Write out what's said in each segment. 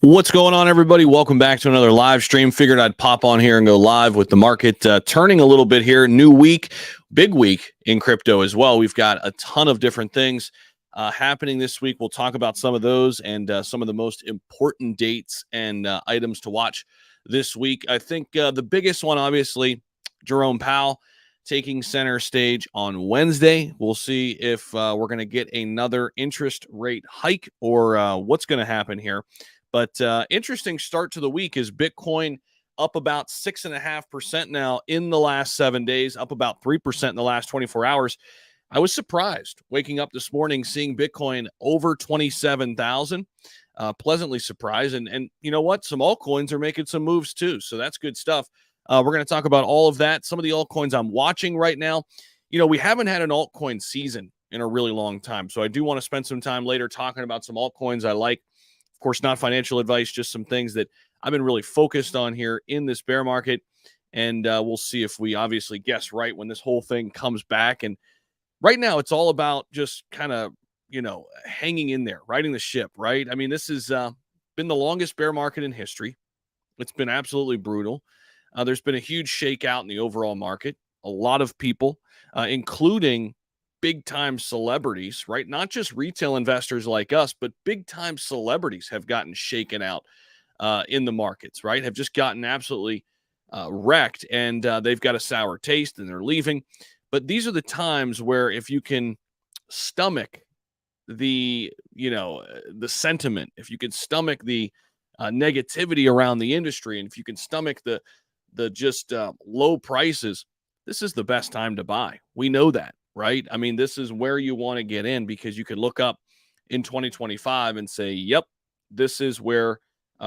What's going on, everybody? Welcome back to another live stream. Figured I'd pop on here and go live with the market turning a little bit here. New week, big week in crypto as well. We've got a ton of different things happening this week. We'll talk about some of those and some of the most important dates and items to watch this week. I think the biggest one, obviously, Jerome Powell taking center stage on Wednesday. We'll see if we're going to get another interest rate hike or what's going to happen here. But interesting start to the week is Bitcoin up about 6.5% now in the last 7 days, up about 3% in the last 24 hours. I was surprised waking up this morning seeing Bitcoin over 27,000. Pleasantly surprised. And you know what? Some altcoins are making some moves too. So that's good stuff. We're going to talk about all of that. Some of the altcoins I'm watching right now. You know, we haven't had an altcoin season in a really long time. So I do want to spend some time later talking about some altcoins I like. Of course, not financial advice, just some things that I've been really focused on here in this bear market. And we'll see if we obviously guess right when this whole thing comes back. And right now, it's all about just kind of, hanging in there, riding the ship, right? I mean, this has been the longest bear market in history. It's been absolutely brutal. There's been a huge shakeout in the overall market. A lot of people, including big-time celebrities, right? Not just retail investors like us, but big-time celebrities have gotten shaken out in the markets, right? Have just gotten absolutely wrecked, and they've got a sour taste, and they're leaving. But these are the times where if you can stomach the sentiment, if you can stomach the negativity around the industry, and if you can stomach the just low prices, this is the best time to buy. We know that, right? I mean, this is where you want to get in because you could look up in 2025 and say, yep, this is where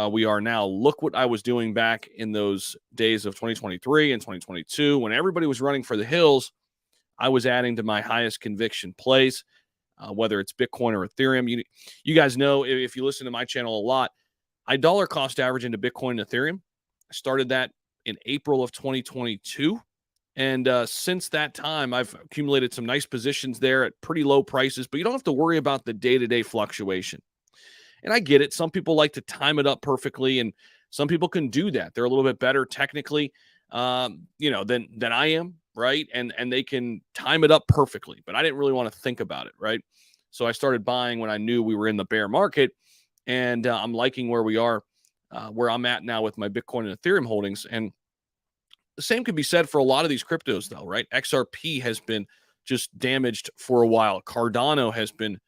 we are now. Look what I was doing back in those days of 2023 and 2022 when everybody was running for the hills. I was adding to my highest conviction plays, whether it's Bitcoin or Ethereum. You guys know, if you listen to my channel a lot, I dollar cost average into Bitcoin and Ethereum. I started that in April of 2022. And since that time, I've accumulated some nice positions there at pretty low prices, but you don't have to worry about the day-to-day fluctuation. And I get it. Some people like to time it up perfectly, and some people can do that. They're a little bit better technically, than I am, right? And they can time it up perfectly, but I didn't really want to think about it, right? So I started buying when I knew we were in the bear market, and I'm liking where we are, where I'm at now with my Bitcoin and Ethereum holdings. And the same can be said for a lot of these cryptos, though, right? XRP has been just damaged for a while. Cardano has been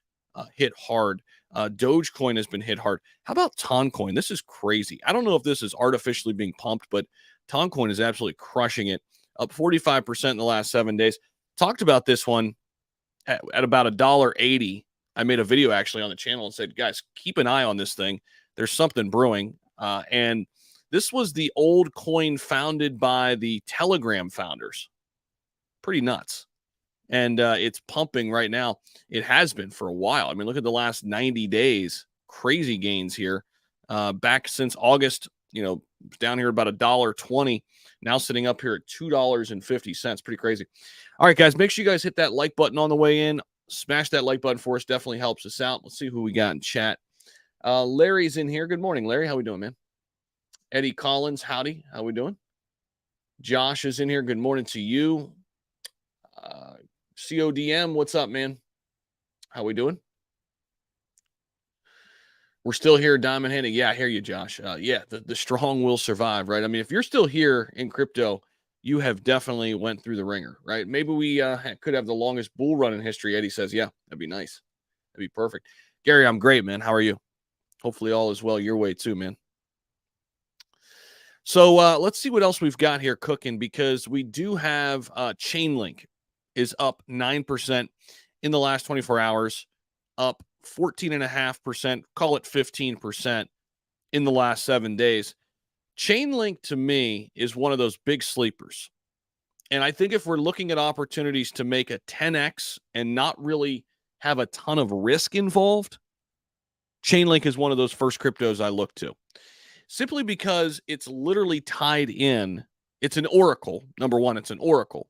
hit hard. Dogecoin has been hit hard. How about Tomcoin? This is crazy. I don't know if this is artificially being pumped, but Tomcoin is absolutely crushing it, up 45% in the last 7 days. Talked about this one at about $1.80. I made a video actually on the channel and said, guys, keep an eye on this thing. There's something brewing. And this was the old coin founded by the Telegram founders. Pretty nuts. And it's pumping right now. It has been for a while. I mean, look at the last 90 days. Crazy gains here. Back since August, down here about $1.20. Now sitting up here at $2.50. Pretty crazy. All right, guys, make sure you guys hit that like button on the way in. Smash that like button for us. Definitely helps us out. Let's see who we got in chat. Larry's in here. Good morning, Larry. How we doing, man? Eddie Collins, howdy. How we doing? Josh is in here. Good morning to you. CODM, what's up, man? How we doing? We're still here, Diamond Henning. Yeah, I hear you, Josh. Yeah, the strong will survive, right? I mean, if you're still here in crypto, you have definitely went through the ringer, right? Maybe we could have the longest bull run in history. Eddie says, yeah, that'd be nice. That'd be perfect. Gary, I'm great, man. How are you? Hopefully all is well your way too, man. So let's see what else we've got here cooking, because we do have Chainlink is up 9% in the last 24 hours, up 14.5%, call it 15% in the last 7 days. Chainlink to me is one of those big sleepers. And I think if we're looking at opportunities to make a 10x and not really have a ton of risk involved, Chainlink is one of those first cryptos I look to. Simply because it's literally tied in. It's an oracle. Number one, it's an oracle.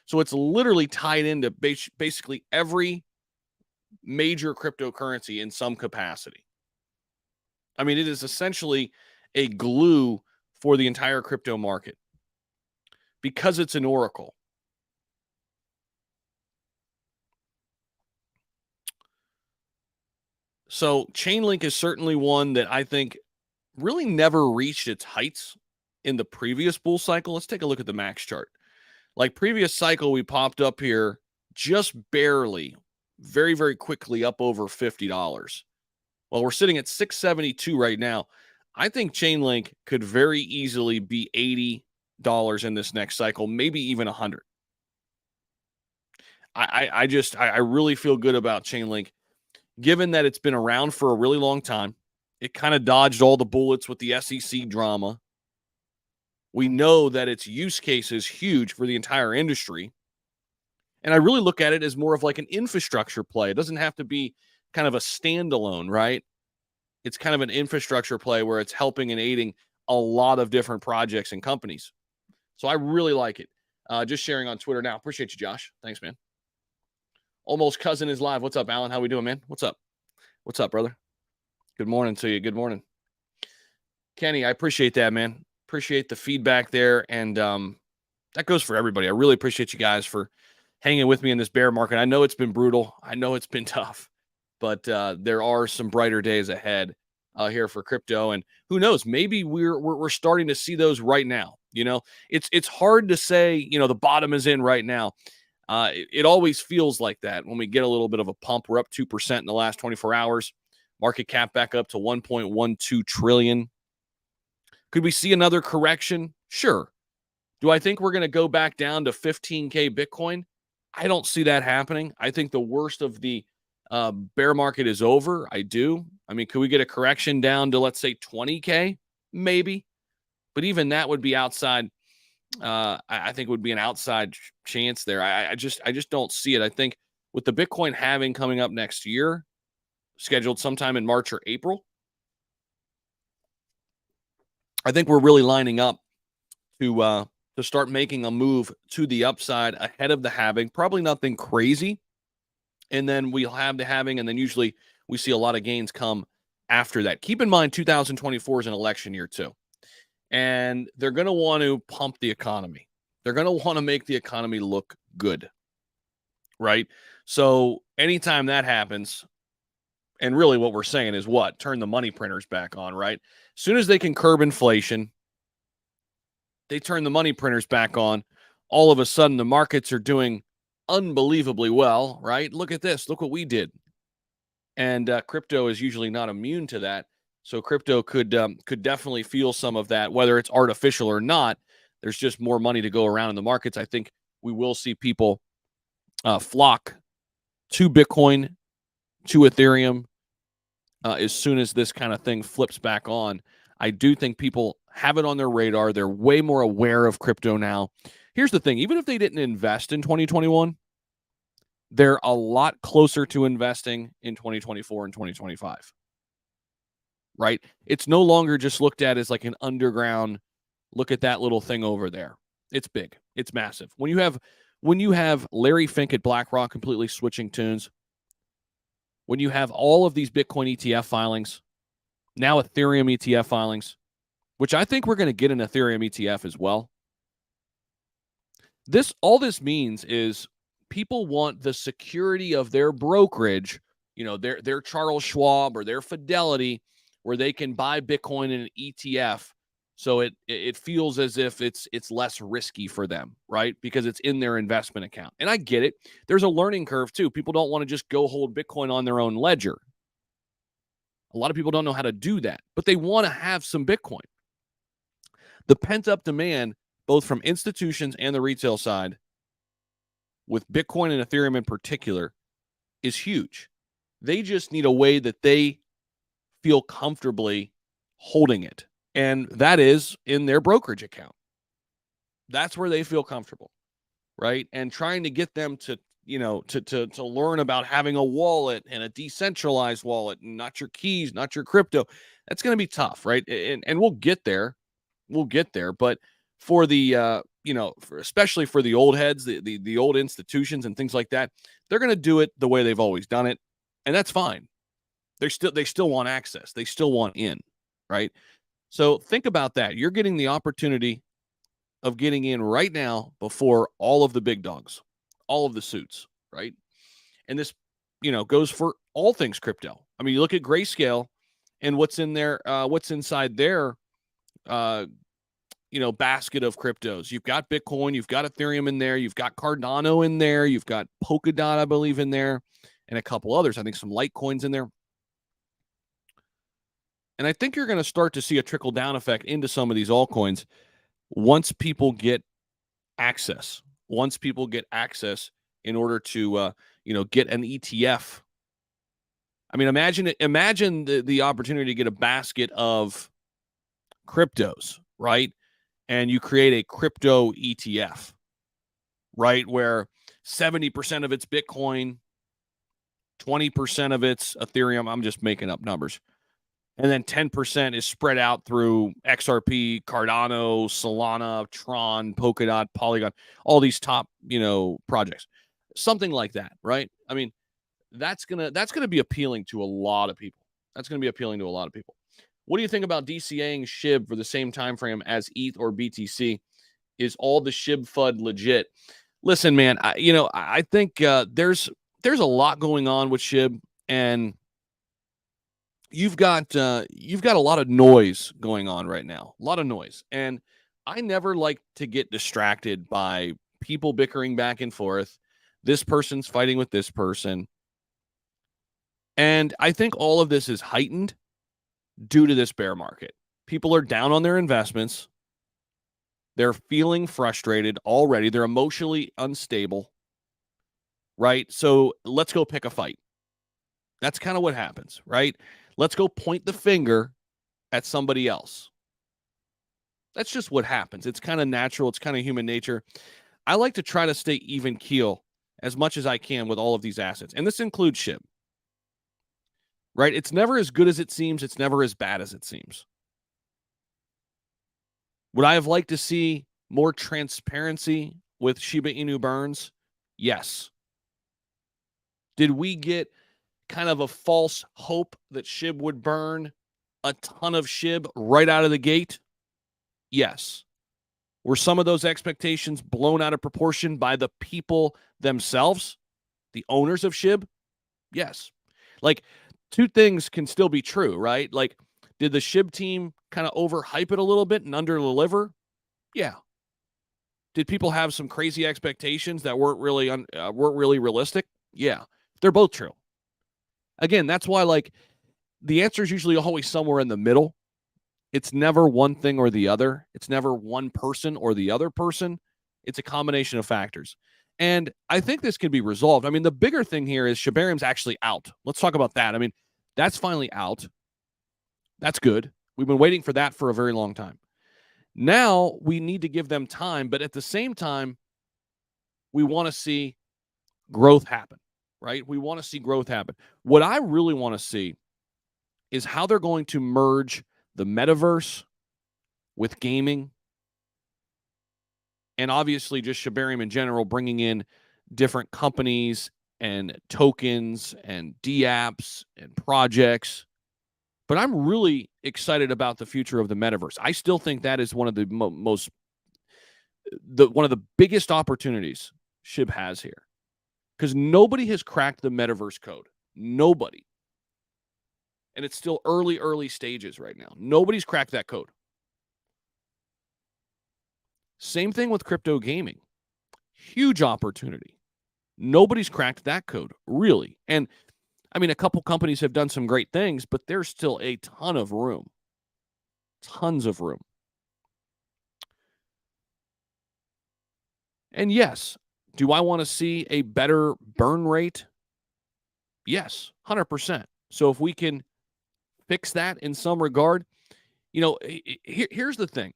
So it's literally tied into basically every major cryptocurrency in some capacity. I mean, it is essentially a glue for the entire crypto market because it's an oracle. So Chainlink is certainly one that I think really never reached its heights in the previous bull cycle. Let's take a look at the max chart. Like previous cycle, we popped up here just barely, very, very quickly up over $50. Well, we're sitting at 672 right now. I think Chainlink could very easily be $80 in this next cycle, maybe even 100. I really feel good about Chainlink, given that it's been around for a really long time. It kind of dodged all the bullets with the SEC drama. We know that its use case is huge for the entire industry. And I really look at it as more of like an infrastructure play. It doesn't have to be kind of a standalone, right? It's kind of an infrastructure play where it's helping and aiding a lot of different projects and companies. So I really like it. Just sharing on Twitter now. Appreciate you, Josh. Thanks, man. Almost Cousin is live. What's up, Alan? How we doing, man? What's up? What's up, brother? Good morning to you. Good morning. Kenny, I appreciate that, man. Appreciate the feedback there. And that goes for everybody. I really appreciate you guys for hanging with me in this bear market. I know it's been brutal. I know it's been tough, but there are some brighter days ahead here for crypto. And who knows, maybe we're starting to see those right now. You know, it's hard to say, you know, the bottom is in right now. It always feels like that when we get a little bit of a pump. We're up 2% in the last 24 hours. Market cap back up to 1.12 trillion. Could we see another correction? Sure. Do I think we're going to go back down to 15K Bitcoin? I don't see that happening. I think the worst of the bear market is over. I do. I mean, could we get a correction down to, let's say, 20K? Maybe. But even that would be outside. I think it would be an outside chance there. I just don't see it. I think with the Bitcoin halving coming up next year, scheduled sometime in March or April, I think we're really lining up to start making a move to the upside ahead of the halving. Probably nothing crazy. And then we'll have the halving, and then usually we see a lot of gains come after that. Keep in mind, 2024 is an election year too. And they're going to want to pump the economy. They're going to want to make the economy look good, right? So anytime that happens, and really what we're saying is what? Turn the money printers back on, right? As soon as they can curb inflation, they turn the money printers back on. All of a sudden, the markets are doing unbelievably well, right? Look at this. Look what we did. And crypto is usually not immune to that. So crypto could definitely feel some of that, whether it's artificial or not. There's just more money to go around in the markets. I think we will see people flock to Bitcoin, to Ethereum, as soon as this kind of thing flips back on. I do think people have it on their radar. They're way more aware of crypto now. Here's the thing. Even if they didn't invest in 2021, they're a lot closer to investing in 2024 and 2025. Right? It's no longer just looked at as like an underground, look at that little thing over there. It's big. It's massive. When you have Larry Fink at BlackRock completely switching tunes, when you have all of these Bitcoin ETF filings, now Ethereum ETF filings, which I think we're going to get an Ethereum ETF as well. All this means is people want the security of their brokerage, you know, their Charles Schwab or their Fidelity, where they can buy Bitcoin in an ETF. So it feels as if it's less risky for them, right? Because it's in their investment account. And I get it. There's a learning curve too. People don't want to just go hold Bitcoin on their own ledger. A lot of people don't know how to do that, but they want to have some Bitcoin. The pent-up demand, both from institutions and the retail side, with Bitcoin and Ethereum in particular, is huge. They just need a way that they feel comfortably holding it. And that is in their brokerage account. That's where they feel comfortable, right? And trying to get them to, you know, to learn about having a wallet and a decentralized wallet and not your keys, not your crypto. That's going to be tough, right? And we'll get there. We'll get there. But for the, especially for the old heads, the old institutions and things like that, they're going to do it the way they've always done it. And that's fine. They still want access. They still want in, right? So think about that. You're getting the opportunity of getting in right now before all of the big dogs, all of the suits, right? And this, goes for all things crypto. I mean, you look at Grayscale and what's in there, what's inside their, basket of cryptos. You've got Bitcoin, you've got Ethereum in there, you've got Cardano in there, you've got Polkadot, I believe, in there, and a couple others. I think some Litecoins in there. And I think you're going to start to see a trickle down effect into some of these altcoins once people get access. Once people get access in order to, get an ETF. I mean, imagine the opportunity to get a basket of cryptos, right? And you create a crypto ETF, right? Where 70% of it's Bitcoin, 20% of it's Ethereum. I'm just making up numbers. And then 10% is spread out through XRP, Cardano, Solana, Tron, Polkadot, Polygon, all these top, projects. Something like that, right? I mean, that's gonna be appealing to a lot of people. That's gonna be appealing to a lot of people. What do you think about DCAing SHIB for the same time frame as ETH or BTC? Is all the SHIB FUD legit? Listen, man, I think there's a lot going on with SHIB, and you've got a lot of noise going on right now, a lot of noise. And I never like to get distracted by people bickering back and forth. This person's fighting with this person. And I think all of this is heightened due to this bear market. People are down on their investments. They're feeling frustrated already. They're emotionally unstable, right? So let's go pick a fight. That's kind of what happens, right? Let's go point the finger at somebody else. That's just what happens. It's kind of natural. It's kind of human nature. I like to try to stay even keel as much as I can with all of these assets. And this includes SHIB, right? It's never as good as it seems. It's never as bad as it seems. Would I have liked to see more transparency with Shiba Inu burns? Yes. Did we get kind of a false hope that SHIB would burn a ton of SHIB right out of the gate? Yes. Were some of those expectations blown out of proportion by the people themselves, the owners of SHIB? Yes. Like, two things can still be true, right? Like, did the SHIB team kind of overhype it a little bit and underdeliver? Yeah. Did people have some crazy expectations that weren't really realistic? Yeah. They're both true. Again, that's why, like, the answer is usually always somewhere in the middle. It's never one thing or the other. It's never one person or the other person. It's a combination of factors. And I think this can be resolved. I mean, the bigger thing here is Shibarium's actually out. Let's talk about that. I mean, that's finally out. That's good. We've been waiting for that for a very long time. Now we need to give them time, but at the same time, we want to see growth happen, right? We want to see growth happen. What I really want to see is how they're going to merge the metaverse with gaming, and obviously just Shibarium in general, bringing in different companies and tokens and DApps and projects. But I'm really excited about the future of the metaverse. I still think that is one of the one of the biggest opportunities SHIB has here, because nobody has cracked the metaverse code. Nobody. And it's still early stages right now. Nobody's cracked that code. Same thing with crypto gaming. Huge opportunity. Nobody's cracked that code, really. And I mean, a couple companies have done some great things, but there's still a ton of room. Tons of room. And yes, do I want to see a better burn rate? Yes, 100%. So if we can fix that in some regard, here's the thing.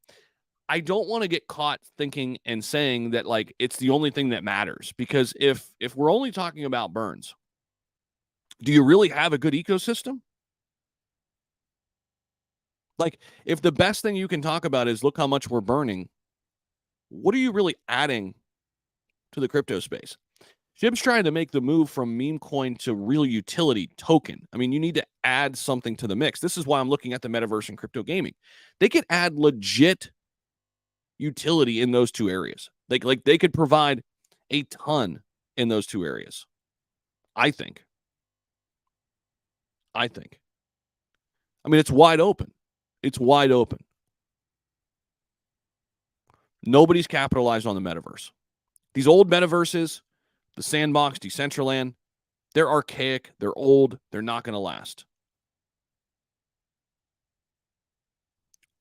I don't want to get caught thinking and saying that, like, it's the only thing that matters, because if we're only talking about burns, do you really have a good ecosystem? Like, if the best thing you can talk about is look how much we're burning, what are you really adding to the crypto space? SHIB's trying to make the move from meme coin to real utility token. I mean, you need to add something to the mix. This is why I'm looking at the metaverse and crypto gaming. They could add legit utility in those two areas. Like they could provide a ton in those two areas. I think. I mean, it's wide open. It's wide open. Nobody's capitalized on the metaverse. These old metaverses, the Sandbox, Decentraland, they're archaic, they're old, they're not going to last.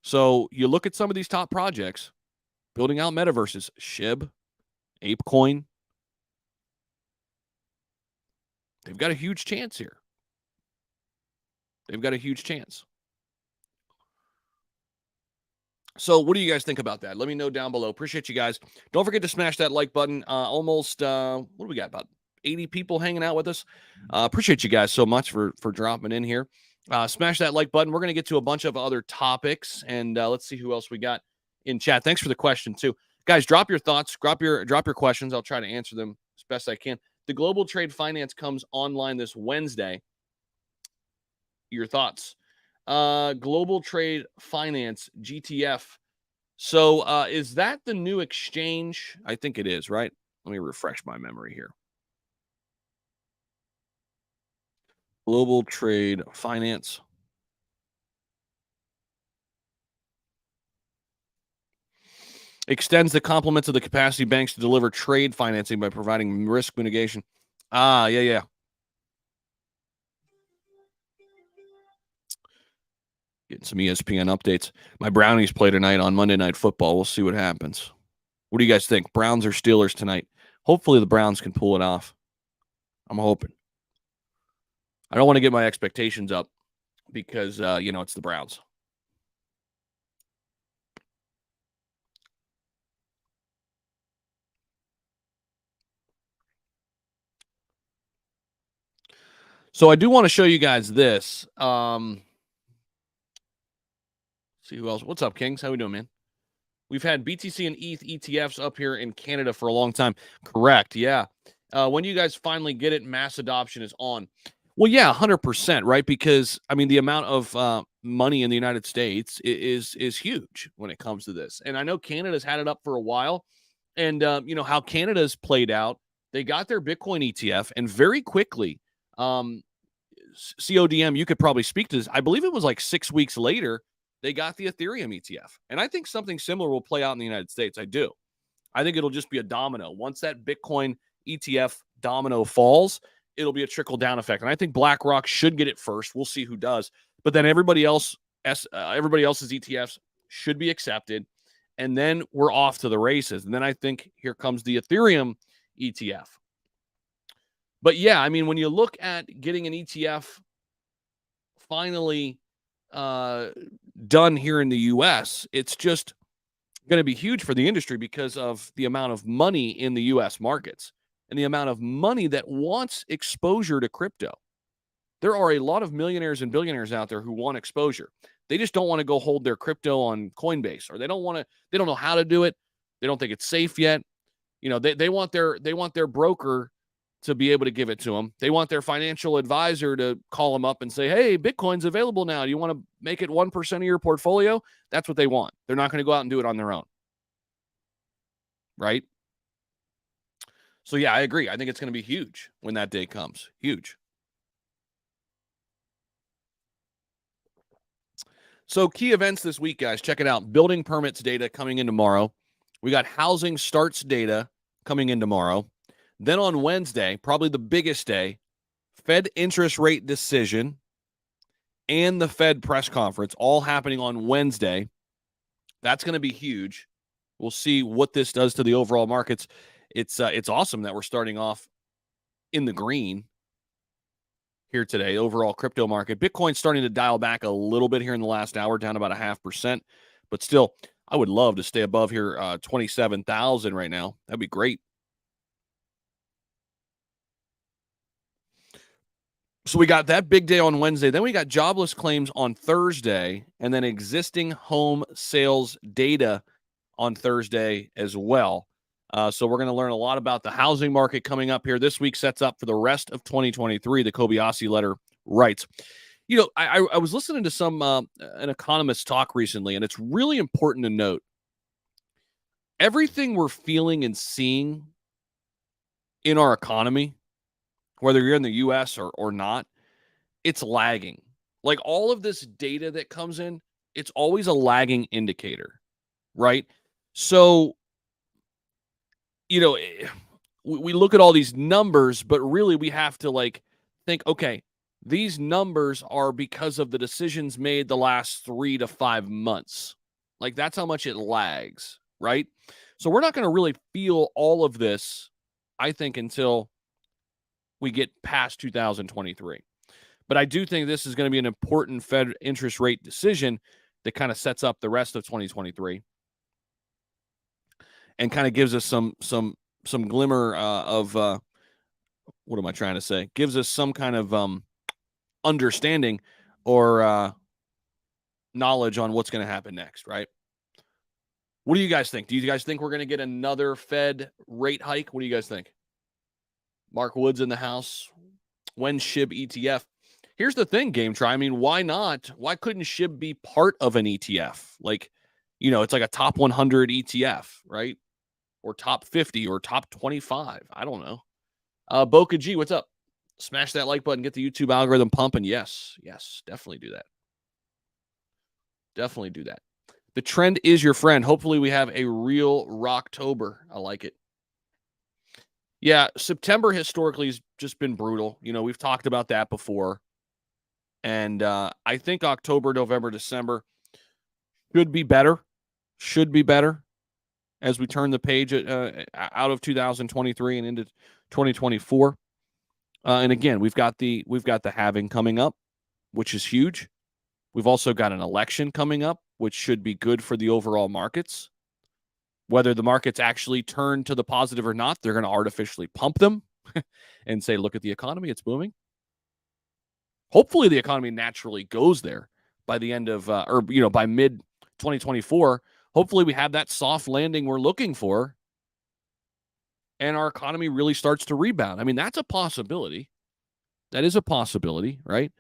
So you look at some of these top projects building out metaverses, SHIB, ApeCoin, they've got a huge chance here. They've got a huge chance. So what do you guys think about that? Let me know down below. Appreciate you guys. Don't forget to smash that like button. Almost, what do we got? About 80 people hanging out with us. Appreciate you guys so much for dropping in here. Smash that like button. We're going to get to a bunch of other topics, and let's see who else we got in chat. Thanks for the question, too. Guys, drop your thoughts. Drop your questions. I'll try to answer them as best I can. The Global Trade Finance comes online this Wednesday. Your thoughts? Global Trade Finance, GTF. So is that the new exchange? I think it is, right? Let me refresh my memory here. Global Trade Finance. Extends the complements of the capacity banks to deliver trade financing by providing risk mitigation. Yeah. Getting some ESPN updates. My Brownies play tonight on Monday Night Football. We'll see what happens. What do you guys think? Browns or Steelers tonight? Hopefully the Browns can pull it off. I'm hoping. I don't want to get my expectations up because, it's the Browns. So I do want to show you guys this. See who else. What's up, Kings? How we doing, man? We've had BTC and ETH ETFs up here in Canada for a long time. Correct, yeah. When you guys finally get it, mass adoption is on. Well, yeah, 100%, right? Because, I mean, the amount of money in the United States is huge when it comes to this. And I know Canada's had it up for a while. And, how Canada's played out, they got their Bitcoin ETF, and very quickly, CODM, you could probably speak to this. I believe it was like 6 weeks later, they got the Ethereum ETF. And I think something similar will play out in the United States. I do. I think it'll just be a domino. Once that Bitcoin ETF domino falls, it'll be a trickle-down effect. And I think BlackRock should get it first. We'll see who does. But then everybody else's ETFs should be accepted. And then we're off to the races. And then I think here comes the Ethereum ETF. But yeah, I mean, when you look at getting an ETF finally done here in the U.S., it's just going to be huge for the industry because of the amount of money in the U.S. markets and the amount of money that wants exposure to crypto. There are a lot of millionaires and billionaires out there who want exposure. They just don't want to go hold their crypto on Coinbase, or they don't know how to do it. They don't think it's safe yet. They want their broker to be able to give it to them. They want their financial advisor to call them up and say, hey, Bitcoin's available now. Do you want to make it 1% of your portfolio? That's what they want. They're not going to go out and do it on their own. Right? So, yeah, I agree. I think it's going to be huge when that day comes. Huge. So, key events this week, guys. Check it out. Building permits data coming in tomorrow. We got housing starts data coming in tomorrow. Then on Wednesday, probably the biggest day, Fed interest rate decision and the Fed press conference all happening on Wednesday. That's going to be huge. We'll see what this does to the overall markets. It's awesome that we're starting off in the green here today. Overall crypto market. Bitcoin's starting to dial back a little bit here in the last hour, down about 0.5%. But still, I would love to stay above here, 27,000 right now. That'd be great. So we got that big day on Wednesday. Then we got jobless claims on Thursday, and then existing home sales data on Thursday as well. So we're going to learn a lot about the housing market coming up here. This week sets up for the rest of 2023. The Kobayashi letter writes, I was listening to some an economist talk recently, and it's really important to note everything we're feeling and seeing in our economy, whether you're in the U.S. or not, it's lagging. Like all of this data that comes in, it's always a lagging indicator, right? So, we look at all these numbers, but really we have to think, okay, these numbers are because of the decisions made the last 3 to 5 months. Like that's how much it lags, right? So we're not going to really feel all of this, I think, until we get past 2023. But I do think this is going to be an important Fed interest rate decision that kind of sets up the rest of 2023 and kind of gives us some glimmer of what am I trying to say? Gives us some kind of understanding or knowledge on what's going to happen next, right? What do you guys think? Do you guys think we're going to get another Fed rate hike? What do you guys think? Mark Woods in the house. When SHIB ETF? Here's the thing, Game Try. I mean, why not? Why couldn't SHIB be part of an ETF? Like, it's like a top 100 ETF, right? Or top 50 or top 25. I don't know. Boca G, what's up? Smash that like button. Get the YouTube algorithm pumping. Yes, definitely do that. Definitely do that. The trend is your friend. Hopefully we have a real Rocktober. I like it. Yeah, September historically has just been brutal. We've talked about that before. And I think October, November, December should be better. As we turn the page out of 2023 and into 2024. And again, we've got the halving coming up, which is huge. We've also got an election coming up, which should be good for the overall markets. Whether the markets actually turn to the positive or not, they're going to artificially pump them and say, look at the economy, it's booming. Hopefully the economy naturally goes there by the end of, by mid 2024. Hopefully we have that soft landing we're looking for and our economy really starts to rebound. I mean, that's a possibility. That is a possibility, right?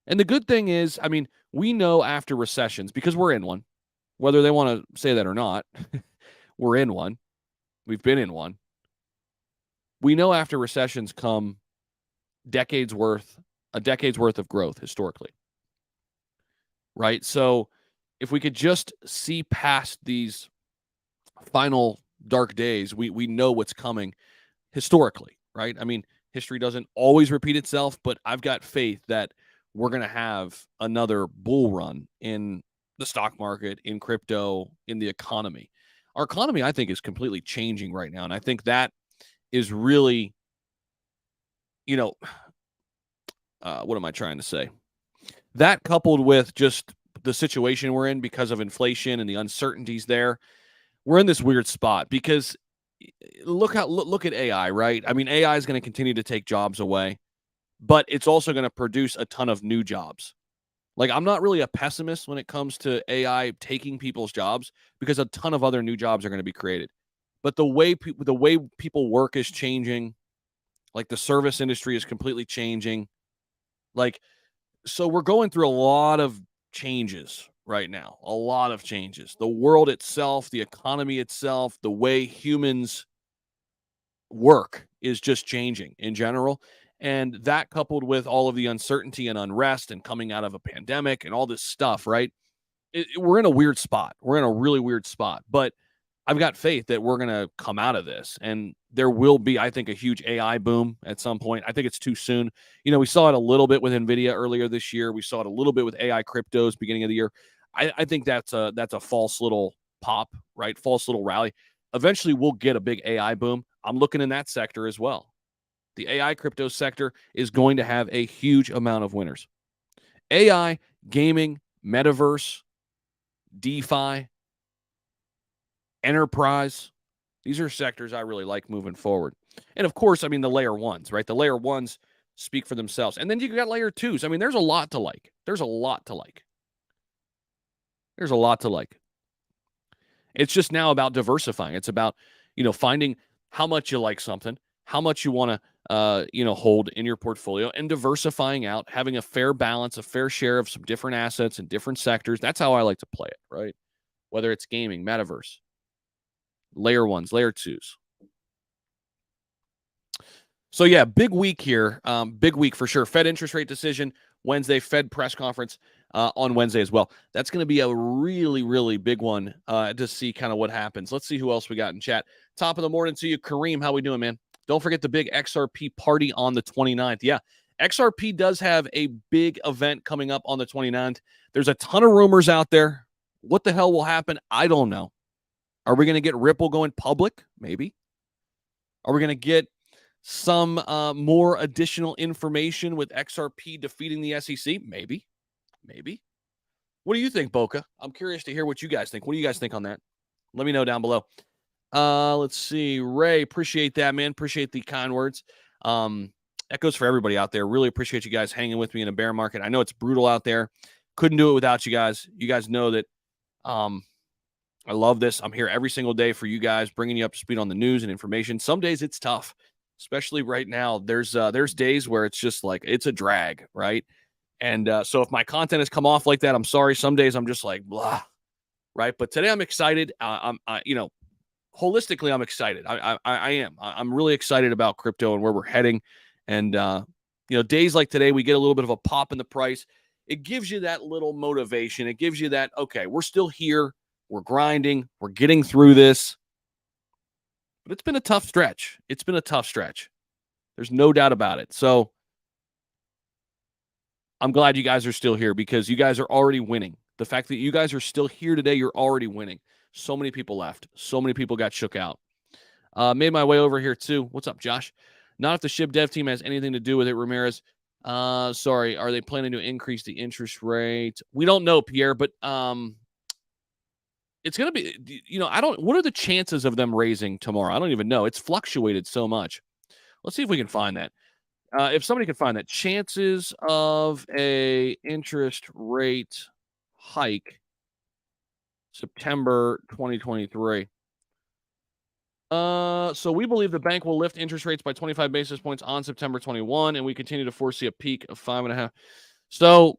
And the good thing is, I mean, we know after recessions, because we're in one, whether they want to say that or not, we're in one. We've been in one. We know after recessions come a decade's worth of growth historically, right? So if we could just see past these final dark days, we know what's coming historically, right? I mean, history doesn't always repeat itself, but I've got faith that we're going to have another bull run in the stock market, in crypto, in the economy. Our economy, I think, is completely changing right now. And I think that is really, what am I trying to say? That coupled with just the situation we're in because of inflation and the uncertainties there, we're in this weird spot because look at AI, right? I mean, AI is going to continue to take jobs away, but it's also going to produce a ton of new jobs. Like, I'm not really a pessimist when it comes to AI taking people's jobs because a ton of other new jobs are going to be created. But the way people work is changing. Like, the service industry is completely changing. Like, so we're going through a lot of changes right now. A lot of changes. The world itself, the economy itself, the way humans work is just changing in general. And that coupled with all of the uncertainty and unrest and coming out of a pandemic and all this stuff, right? We're in a weird spot. We're in a really weird spot. But I've got faith that we're going to come out of this. And there will be, I think, a huge AI boom at some point. I think it's too soon. We saw it a little bit with NVIDIA earlier this year. We saw it a little bit with AI cryptos beginning of the year. I think that's a false little pop, right? False little rally. Eventually, we'll get a big AI boom. I'm looking in that sector as well. The AI crypto sector is going to have a huge amount of winners. AI, gaming, metaverse, DeFi, enterprise. These are sectors I really like moving forward. And of course, I mean, the layer ones, right? The layer ones speak for themselves. And then you got layer twos. I mean, there's a lot to like. There's a lot to like. It's just now about diversifying. It's about, finding how much you like something, how much you want to, hold in your portfolio, and diversifying out, having a fair balance, a fair share of some different assets in different sectors. That's how I like to play it, right? Whether it's gaming, metaverse, layer ones, layer twos. So yeah, big week here. Big week for sure. Fed interest rate decision Wednesday, Fed press conference on Wednesday as well. That's going to be a really, really big one to see kind of what happens. Let's see who else we got in chat. Top of the morning to you, Kareem. How we doing, man? Don't forget the big XRP party on the 29th. Yeah, XRP does have a big event coming up on the 29th. There's a ton of rumors out there. What the hell will happen? I don't know. Are we going to get Ripple going public? Maybe. Are we going to get some more additional information with XRP defeating the SEC? Maybe. What do you think, Boca? I'm curious to hear what you guys think. What do you guys think on that? Let me know down below. Let's see. Ray, appreciate that, man. Appreciate the kind words. That goes for everybody out there. Really appreciate you guys hanging with me in a bear market. I know it's brutal out there. Couldn't do it without you guys. You guys know that I love this. I'm here every single day for you guys, bringing you up to speed on the news and information. Some days it's tough, especially right now. There's days where it's just like it's a drag, right? And so if my content has come off like that, I'm sorry. Some days I'm just like blah, right? But today I'm excited. Holistically I'm excited. I am. I'm really excited about crypto and where we're heading. And days like today, we get a little bit of a pop in the price. It gives you that little motivation. It gives you that, okay, we're still here. We're grinding. We're getting through this. But it's been a tough stretch. There's no doubt about it. So I'm glad you guys are still here because you guys are already winning. The fact that you guys are still here today, you're already winning. So many people left. So many people got shook out. Made my way over here too. What's up, Josh? Not if the SHIB dev team has anything to do with it, Ramirez. Sorry. Are they planning to increase the interest rate? We don't know, Pierre, but it's going to be, what are the chances of them raising tomorrow? I don't even know. It's fluctuated so much. Let's see if we can find that. If somebody can find that, chances of a interest rate hike September 2023. So we believe the bank will lift interest rates by 25 basis points on September 21, and we continue to foresee a peak of 5.5. So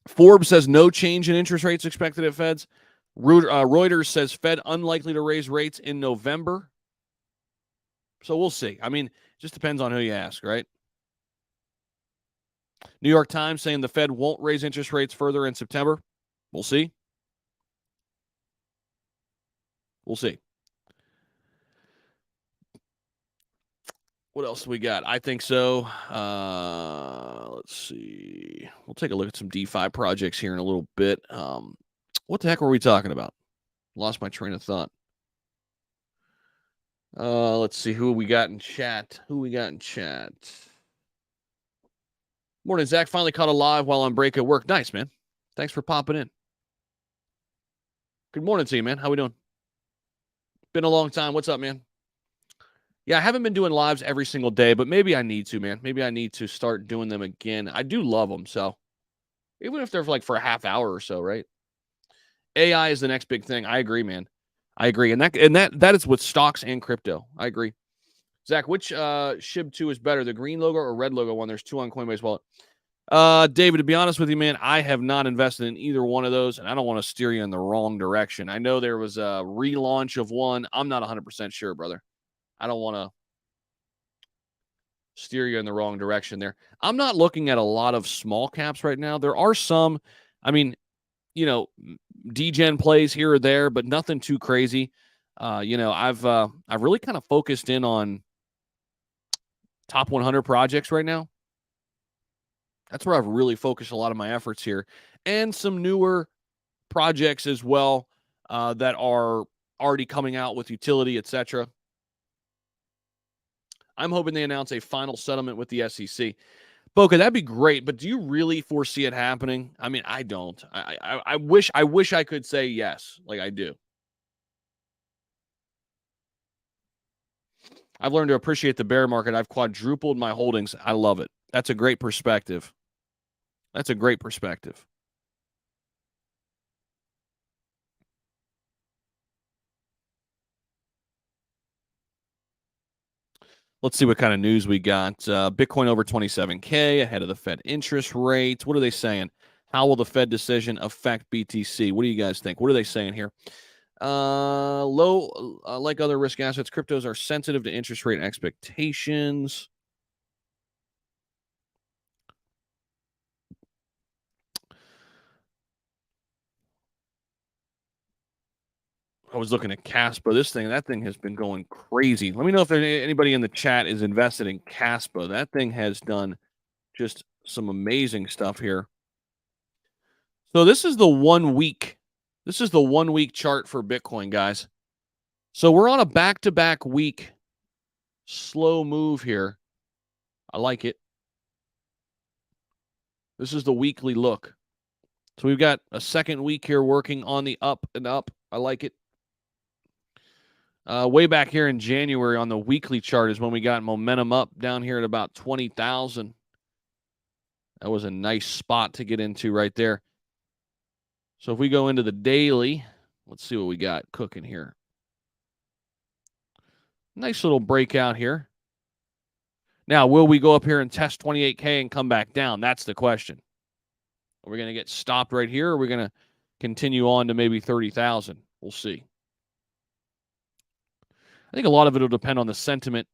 Forbes says no change in interest rates expected at Feds. Reuters says Fed unlikely to raise rates in November. So we'll see. I mean, it just depends on who you ask, right? New York Times saying the Fed won't raise interest rates further in September. We'll see. What else do we got? I think so. Let's see. We'll take a look at some DeFi projects here in a little bit. What the heck were we talking about? Lost my train of thought. Let's see who we got in chat. Morning, Zach. Finally caught a live while on break at work. Nice, man. Thanks for popping in. Good morning to you, man. How we doing? Been a long time. What's up, man? Yeah, I haven't been doing lives every single day, but maybe I need to, man. Maybe I need to start doing them again. I do love them, so even if they're for a half hour or so, right? AI is the next big thing. I agree, man. I agree, and that is with stocks and crypto. I agree. Zach, which SHIB2 is better, the green logo or red logo one? There's two on Coinbase Wallet. David, to be honest with you, man, I have not invested in either one of those, and I don't want to steer you in the wrong direction. I know there was a relaunch of one. I'm not 100% sure, brother. I don't want to steer you in the wrong direction there. I'm not looking at a lot of small caps right now. There are some, I mean, degen plays here or there, but nothing too crazy. I've really kind of focused in on top 100 projects right now. That's where I've really focused a lot of my efforts here, and some newer projects as well that are already coming out with utility, etc. I'm hoping they announce a final settlement with the SEC. Boca, that'd be great, but do you really foresee it happening? I mean, I don't. I wish I could say yes, like I do. I've learned to appreciate the bear market. I've quadrupled my holdings. I love it. That's a great perspective. Let's see what kind of news we got. Bitcoin over 27K ahead of the Fed interest rate. What are they saying? How will the Fed decision affect BTC? What do you guys think? What are they saying here? Like other risk assets, cryptos are sensitive to interest rate expectations. I was looking at KASPA. That thing has been going crazy. Let me know if anybody in the chat is invested in KASPA. That thing has done just some amazing stuff here. So this is the 1 week. This is the 1 week chart for Bitcoin, guys. So we're on a back-to-back week slow move here. I like it. This is the weekly look. So we've got a second week here working on the up and up. I like it. Way back here in January on the weekly chart is when we got momentum up down here at about 20,000. That was a nice spot to get into right there. So if we go into the daily, let's see what we got cooking here. Nice little breakout here. Now, will we go up here and test 28K and come back down? That's the question. Are we going to get stopped right here, or are we going to continue on to maybe 30,000? We'll see. I think a lot of it will depend on the sentiment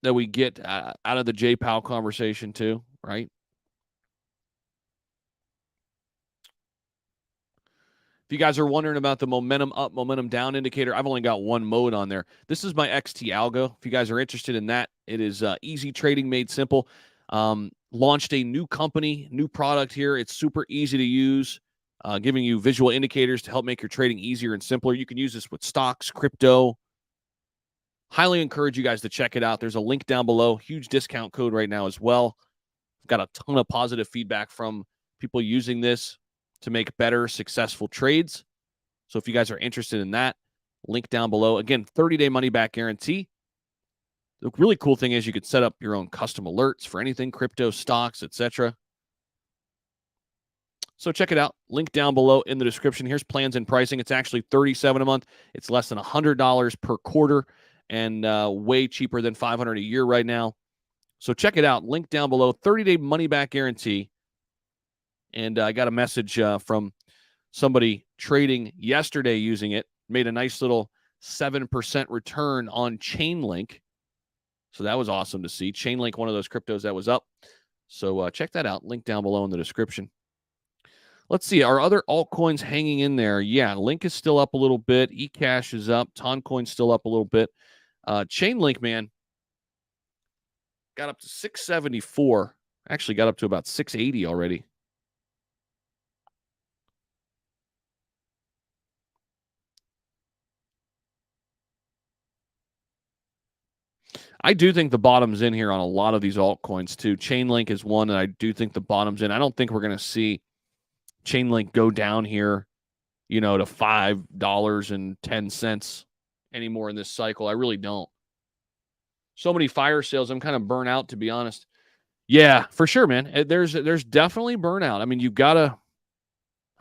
that we get out of the J Powell conversation too, right? If you guys are wondering about the momentum up, momentum down indicator, I've only got one mode on there. This is my XT Algo. If you guys are interested in that, it is easy trading made simple. Launched a new company, new product here. It's super easy to use, giving you visual indicators to help make your trading easier and simpler. You can use this with stocks, crypto. Highly encourage you guys to check it out. There's a link down below. Huge discount code right now as well. I've got a ton of positive feedback from people using this to make better, successful trades. So if you guys are interested in that, link down below. Again, 30-day money-back guarantee. The really cool thing is you could set up your own custom alerts for anything, crypto, stocks, etc. So check it out. Link down below in the description. Here's plans and pricing. It's actually $37 a month. It's less than $100 per quarter and way cheaper than $500 a year right now. So check it out. Link down below. 30-day money-back guarantee. And I got a message from somebody trading yesterday using it. Made a nice little 7% return on Chainlink. So that was awesome to see. Chainlink, one of those cryptos that was up. So check that out. Link down below in the description. Let's see. Are other altcoins hanging in there? Yeah, Link is still up a little bit. eCash is up. Tomcoin's still up a little bit. Chainlink, man, got up to 674. Actually got up to about 680 already. I do think the bottom's in here on a lot of these altcoins too. Chainlink is one that I do think the bottom's in. I don't think we're going to see Chainlink go down here, to $5.10 anymore in this cycle. I really don't. So many fire sales. I'm kind of burnt out, to be honest. Yeah, for sure, man. There's definitely burnout. I mean, you've got to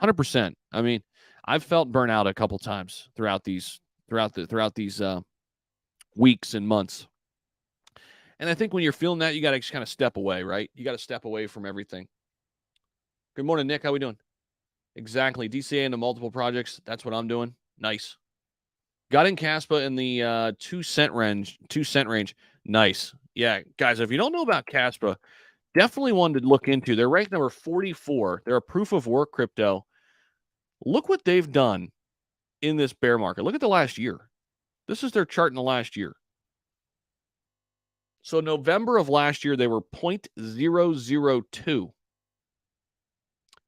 100%. I mean, I've felt burnout a couple times throughout these weeks and months. And I think when you're feeling that, you got to just kind of step away, right? You got to step away from everything. Good morning, Nick. How we doing? Exactly. DCA into multiple projects. That's what I'm doing. Nice. Got in KASPA in the 2 cent range. Nice. Yeah, guys, if you don't know about KASPA, definitely one to look into. They're ranked number 44. They're a proof of work crypto. Look what they've done in this bear market. Look at the last year. This is their chart in the last year. So November of last year, they were 0.002.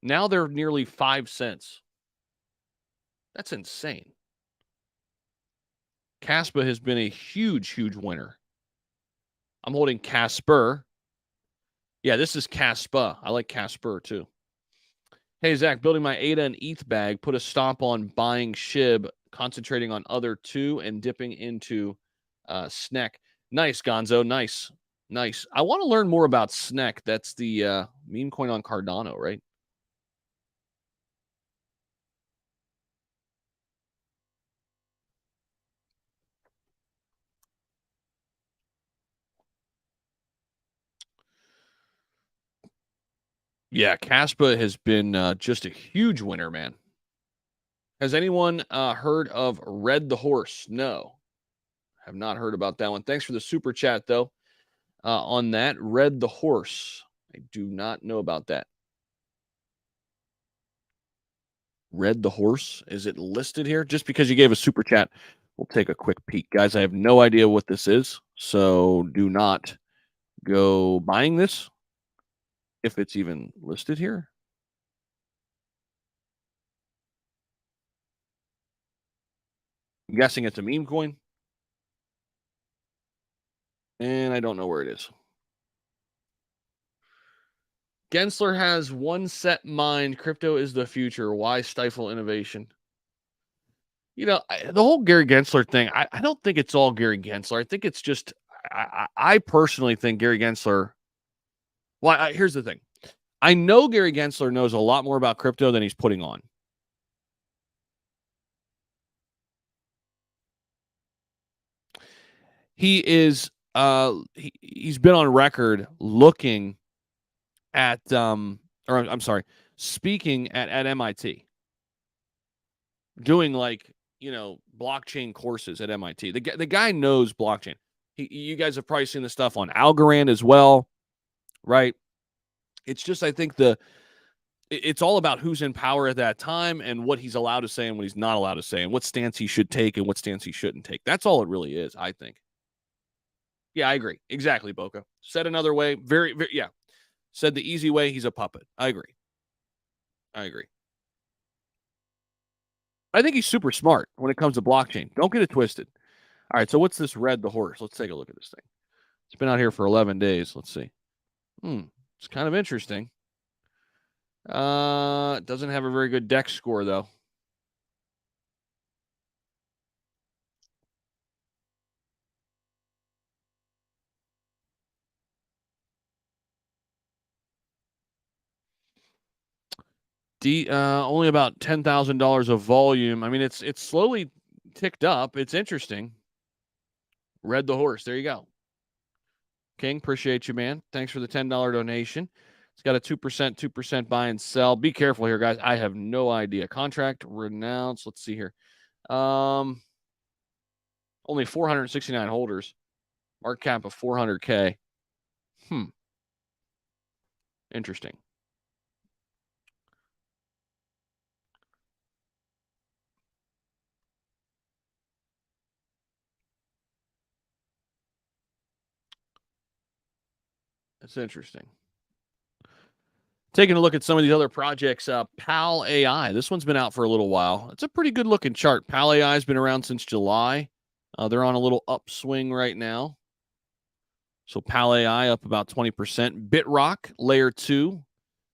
Now they're nearly 5 cents. That's insane. KASPA has been a huge, huge winner. I'm holding Casper. Yeah, this is KASPA. I like Casper too. Hey, Zach, building my ADA and ETH bag, put a stop on buying SHIB, concentrating on other two and dipping into SNEC. Nice, Gonzo. Nice. I want to learn more about SNEC. That's the meme coin on Cardano, right? Yeah, KASPA has been just a huge winner, man. Has anyone heard of Red the Horse? No, have not heard about that one. Thanks for the super chat, though, on that. Red the Horse. I do not know about that. Red the Horse. Is it listed here? Just because you gave a super chat, we'll take a quick peek. Guys, I have no idea what this is, so do not go buying this if it's even listed here. I'm guessing it's a meme coin, and I don't know where it is. Gensler has one set mind. Crypto is the future. Why stifle innovation? You know, the whole Gary Gensler thing, I don't think it's all Gary Gensler. I think it's just, I personally think Gary Gensler, well, here's the thing. I know Gary Gensler knows a lot more about crypto than he's putting on. He is, he's been on record looking at, or I'm sorry, speaking at MIT, doing like, blockchain courses at MIT. The guy knows blockchain. You guys have probably seen the stuff on Algorand as well, right? It's just, I think it's all about who's in power at that time and what he's allowed to say and what he's not allowed to say and what stance he should take and what stance he shouldn't take. That's all it really is, I think. Yeah, I agree. Exactly, Boca. Said another way, very, very, yeah. Said the easy way, he's a puppet. I agree. I think he's super smart when it comes to blockchain. Don't get it twisted. All right, so what's this Red the Horse? Let's take a look at this thing. It's been out here for 11 days. Let's see. It's kind of interesting. Doesn't have a very good DEX score, though. Only about $10,000 of volume. I mean, it's slowly ticked up. It's interesting. Red the Horse. There you go. King, appreciate you, man. Thanks for the $10 donation. It's got a 2% buy and sell. Be careful here, guys. I have no idea. Contract renounced. Let's see here. Only 469 holders. Market cap of 400K. Interesting. That's interesting. Taking a look at some of these other projects, Pal AI. This one's been out for a little while. It's a pretty good looking chart. Pal AI has been around since July. They're on a little upswing right now. So Pal AI up about 20%. BitRock Layer 2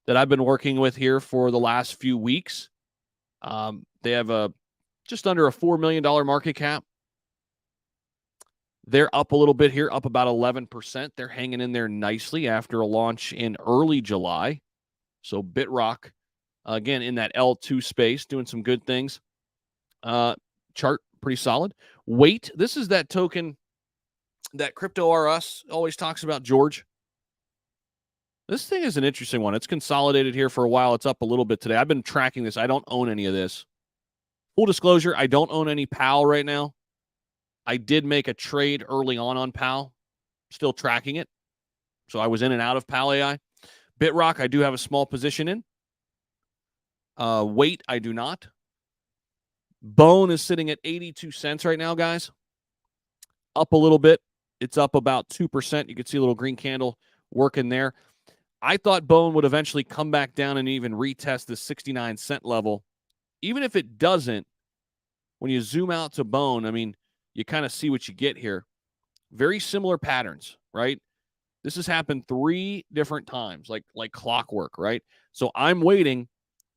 that I've been working with here for the last few weeks. They have just under a $4 million market cap. They're up a little bit here, up about 11%. They're hanging in there nicely after a launch in early July. So BitRock, again, in that L2 space, doing some good things. Chart, pretty solid. Wait, this is that token that Crypto R Us always talks about, George. This thing is an interesting one. It's consolidated here for a while. It's up a little bit today. I've been tracking this. I don't own any of this. Full disclosure, I don't own any PAL right now. I did make a trade early on PAL. Still tracking it. So I was in and out of PAL AI. BitRock, I do have a small position in. Wait, I do not. Bone is sitting at 82 cents right now, guys. Up a little bit. It's up about 2%. You can see a little green candle working there. I thought Bone would eventually come back down and even retest the 69-cent level. Even if it doesn't, when you zoom out to Bone, I mean, you kind of see what you get here. Very similar patterns, right? This has happened 3 different times, like clockwork, right? So I'm waiting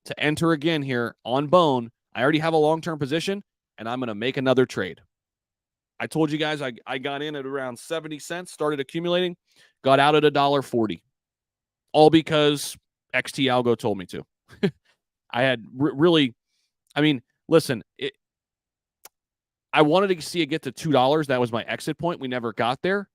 to enter again here on Bone. I already have a long-term position, and I'm going to make another trade. I told you guys I got in at around 70 cents, started accumulating, got out at $1.40. All because XT Algo told me to. I had really, I mean, listen, I wanted to see it get to $2. That was my exit point. We never got there.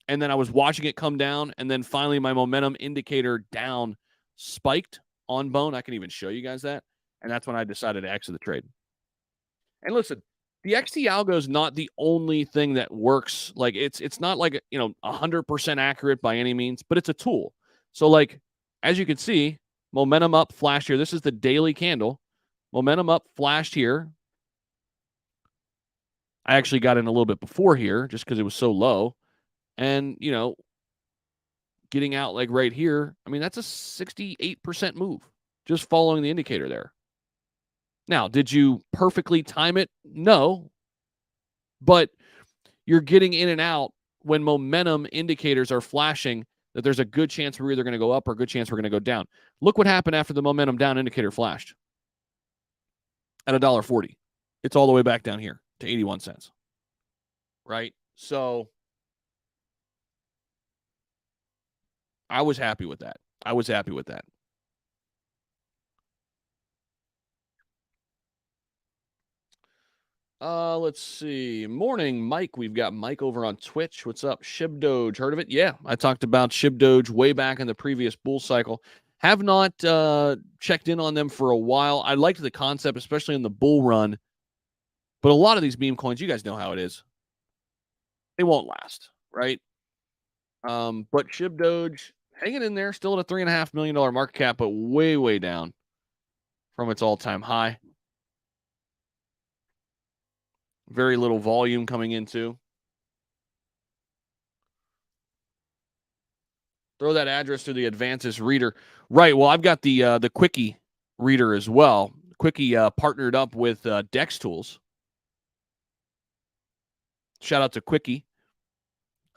And then I was watching it come down. And then finally my momentum indicator down spiked on bone. I can even show you guys that. And that's when I decided to exit the trade. And listen, the XT algo is not the only thing that works. Like it's not like 100% accurate by any means, but it's a tool. So like as you can see, momentum up, flash here. This is the daily candle. Momentum up, flashed here. I actually got in a little bit before here just because it was so low. And getting out like right here, I mean, that's a 68% move just following the indicator there. Now, did you perfectly time it? No. But you're getting in and out when momentum indicators are flashing that there's a good chance we're either going to go up or a good chance we're going to go down. Look what happened after the momentum down indicator flashed at $1.40. It's all the way back down here to 81 cents. Right? So I was happy with that. Let's see. Morning, Mike. We've got Mike over on Twitch. What's up? SHIB Doge. Heard of it? Yeah, I talked about SHIB Doge way back in the previous bull cycle. Have not checked in on them for a while. I liked the concept, especially in the bull run. But a lot of these meme coins, you guys know how it is. They won't last, right? But SHIB Doge hanging in there, still at a $3.5 million market cap, but way, way down from its all-time high. Very little volume coming into. Throw that address to the Advantis reader. Right. Well, I've got the Quickie reader as well. Quickie partnered up with Dex Tools. Shout out to Quickie.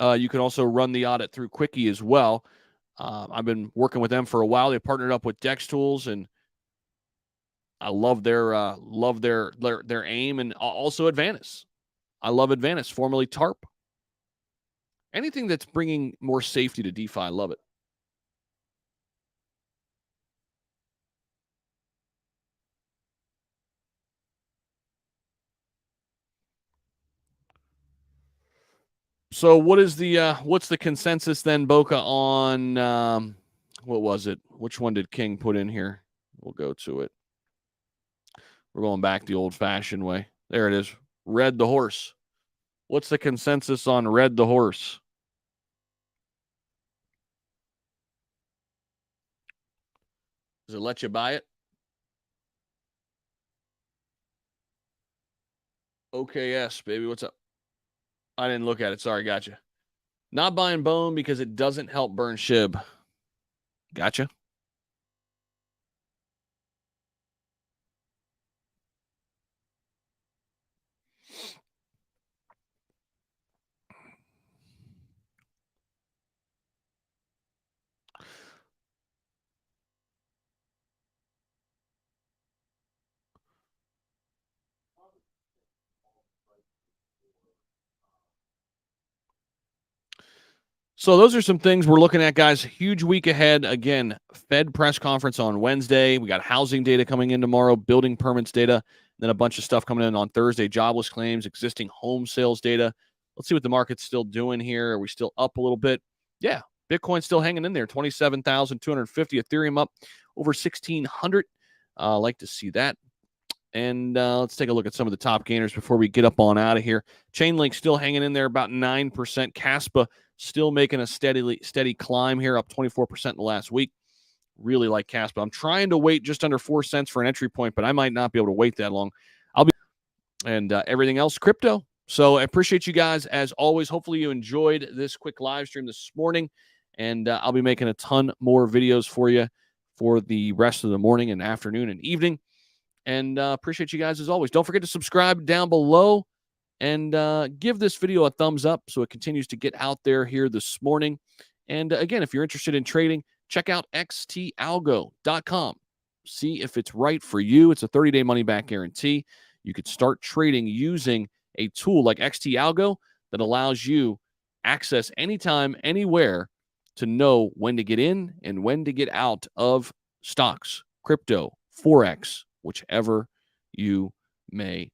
You can also run the audit through Quickie as well. I've been working with them for a while. They partnered up with Dex Tools, and I love their aim, and also Advantis. I love Advantis, formerly TARP. Anything that's bringing more safety to DeFi, I love it. So what's the consensus then, Boca, on what was it? Which one did King put in here? We'll go to it. We're going back the old-fashioned way. There it is. Red the horse. What's the consensus on Red the horse? Does it let you buy it? OKS, baby. What's up? I didn't look at it. Sorry. Gotcha. Not buying Bone because it doesn't help burn SHIB. Gotcha. So those are some things we're looking at, guys. Huge week ahead. Again, Fed press conference on Wednesday. We got housing data coming in tomorrow, building permits data, then a bunch of stuff coming in on Thursday, jobless claims, existing home sales data. Let's see what the market's still doing here. Are we still up a little bit? Yeah, Bitcoin's still hanging in there, 27,250. Ethereum up over 1,600. Like to see that. And let's take a look at some of the top gainers before we get up on out of here. Chainlink still hanging in there, about 9%. KASPA still making a steady climb here, up 24% in the last week. Really like KASPA. I'm trying to wait just under 4 cents for an entry point, but I might not be able to wait that long. And everything else, crypto. So I appreciate you guys as always. Hopefully you enjoyed this quick live stream this morning, and I'll be making a ton more videos for you for the rest of the morning and afternoon and evening. And appreciate you guys as always. Don't forget to subscribe down below and give this video a thumbs up so it continues to get out there here this morning. And again, if you're interested in trading, check out xtalgo.com. See if it's right for you. It's a 30-day money-back guarantee. You could start trading using a tool like XT Algo that allows you access anytime, anywhere to know when to get in and when to get out of stocks, crypto, Forex, whichever you may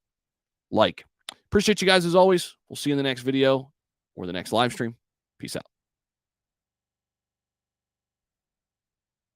like. Appreciate you guys as always. We'll see you in the next video or the next live stream. Peace out.